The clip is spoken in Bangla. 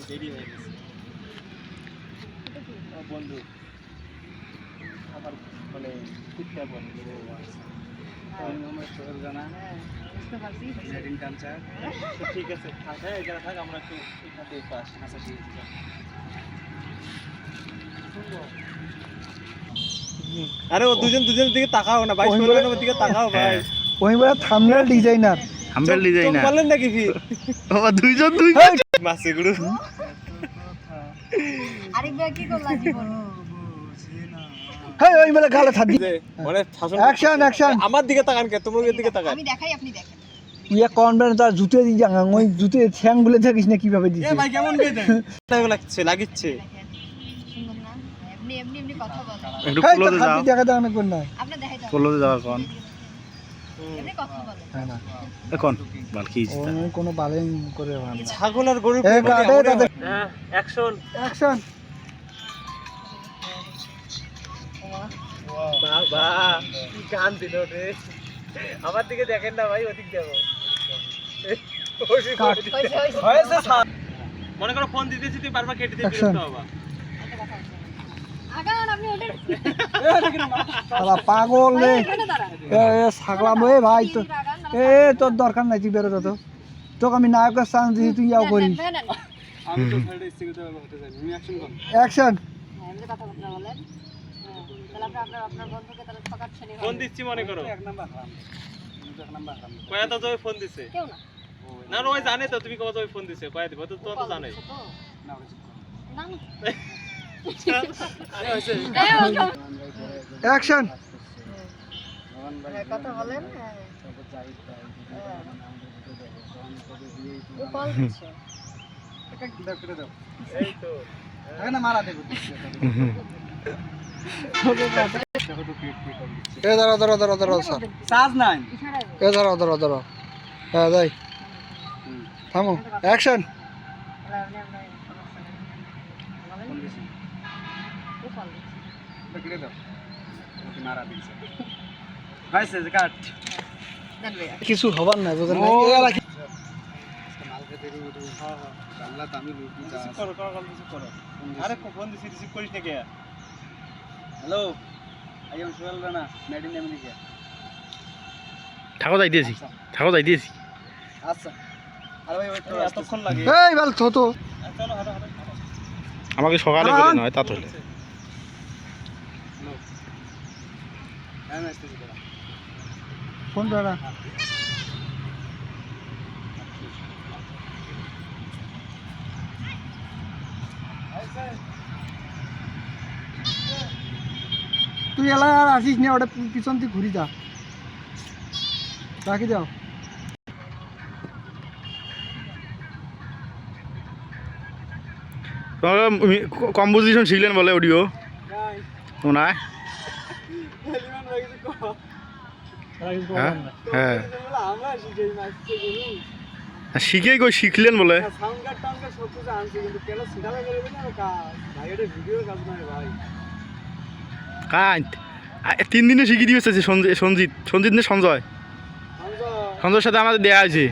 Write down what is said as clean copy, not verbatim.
দেরি হয়ে গেছে। বন্ধু আমার মানে ঠিকঠাক বন্ধু জানা কালচার। ঠিক আছে থাক, হ্যাঁ এখানে থাক, আমরা একটু এখানে একটু আসি হাসাশি। আরে ও দুজনের দিকে তাকাও না ভাই, শোরুমের দিকে তাকাও ভাই। ওই বড় থাম্বনেল ডিজাইনার বলেন নাকি কি বাবা দুইজন মাসে গুরু। আরেক ভাই কি করলা জীবনে? হেই ওই বলে গালে ছাড় দি মানে শাসন। অ্যাকশন আমার দিকে তাকান কে, তোমার দিকে তাকান। আমি দেখাই, আপনি দেখেন। ইয়া কনফিডেন্স তার জুতে দি জাঙ্গা ওই জুতে ঠ্যাং গুলো দেখিস না কিভাবে এ দিছে ভাই কেমন গে দেন তাই লাগছে লাগিচ্ছে। দেখেন সুন্দর না? এমনি কথা বলেন। একটু হেই তো ক্লোজে যাও, খাতি দেখা দাও না কোন না আপনি দেখাই দাও। ক্লোজে যাও এখন। এমনি কথা বলেন। হ্যাঁ না এখন বালকি ওই কোনো বালেন করে ভালো না ছাগল আর গরু এ কাটে তাতে হ্যাঁ অ্যাকশন। অ্যাকশন বাবা কি গান দিল রে। আমার দিকে দেখেন না ভাই, ওদিক দেখো। হয়েছে স্যার। মনে করো ফোন দিতেছি তুই বারবার কেটে দিয়ে বিরক্ত হবা। আগান আপনি ওঠেন। শালা পাগল রে এখানে দাঁড়ান। এ ছাগলাম এ ভাই তো এ তোর দরকার নাই তুই বেরো তো তোকে আমি নায়কের চান্স দিই তুই যাও করিস আমি তো সাইডে স্থিত হতে চাই, আমি অ্যাকশন করব। অ্যাকশন এমনি কথা বলেন। তাহলে আপনার বন্ধুকে তাহলে ঠকাচ্ছেন। ফোন দিচ্ছি মনে করো। এক নাম্বার হারাম, তুমি তো এক নাম্বার হারাম। কয়া তো জয় ফোন দিছে কেউ না। না, ওই জানে তো তুমি কবে জয় ফোন দিছে, কয়া দিব তো, তো জানাই। না ওটা ঠিক না না। আরে হইছে অ্যাকশন কথা বলেন। ও কল দিচ্ছে। দাও কেটে দাও। এই তো এখানে মারা দেবো। এ ধরো স্যার চার্জ নাই। ইশারায় এ ধরো হ্যাঁ যাই থামো অ্যাকশন কেটে দাও। ওকে মারা দিছে। হয়েছে যে কাট। কিছু হবার না বুঝলেন না এ রাখি মালকে দেরি উঠে। হ্যাঁ হ্যাঁ। জানলা তো আমি লুটি যা। রিসিভ করো কল রিসিভ করো। আরে ফোন দিছি রিসিভ করিস না কে? Hello. I'm Sohel Rana, made in America. থাকো যাইতেছি আচ্ছা। আরে ভাই ওয়েট করো, এতক্ষণ লাগে। এই বাল তো চলো হাঁটো হাঁটো। আমাকে সকালে বলে নয় তা হলে হ্যাঁ মেসেজ করো। ফোন ধরা তুই এলা আর আসিস না ওটা পিছন থেকে ঘুরি যা রাখি দাও তোমাকে কম্পোজিশন শিখলেন বলে অডিও না? এলিমান ভাই কিছু কো। হ্যাঁ হ্যাঁ আমরা শিখেই মাসছে গুরু। শিখেই কই শিখলেন বলে সাউন্ড কার্ড টাউন কার্ড সব কিছু আনছি, কিন্তু কেন সিধা করে গেলে না কাজ ভাই, এটা ভিডিওর কাজ নয় ভাই। কাঁত 3 দিনে শিখিয়ে দিয়েছে সঞ্জিত না সঞ্জয়ের সাথে আমাদের দেয়া আছে।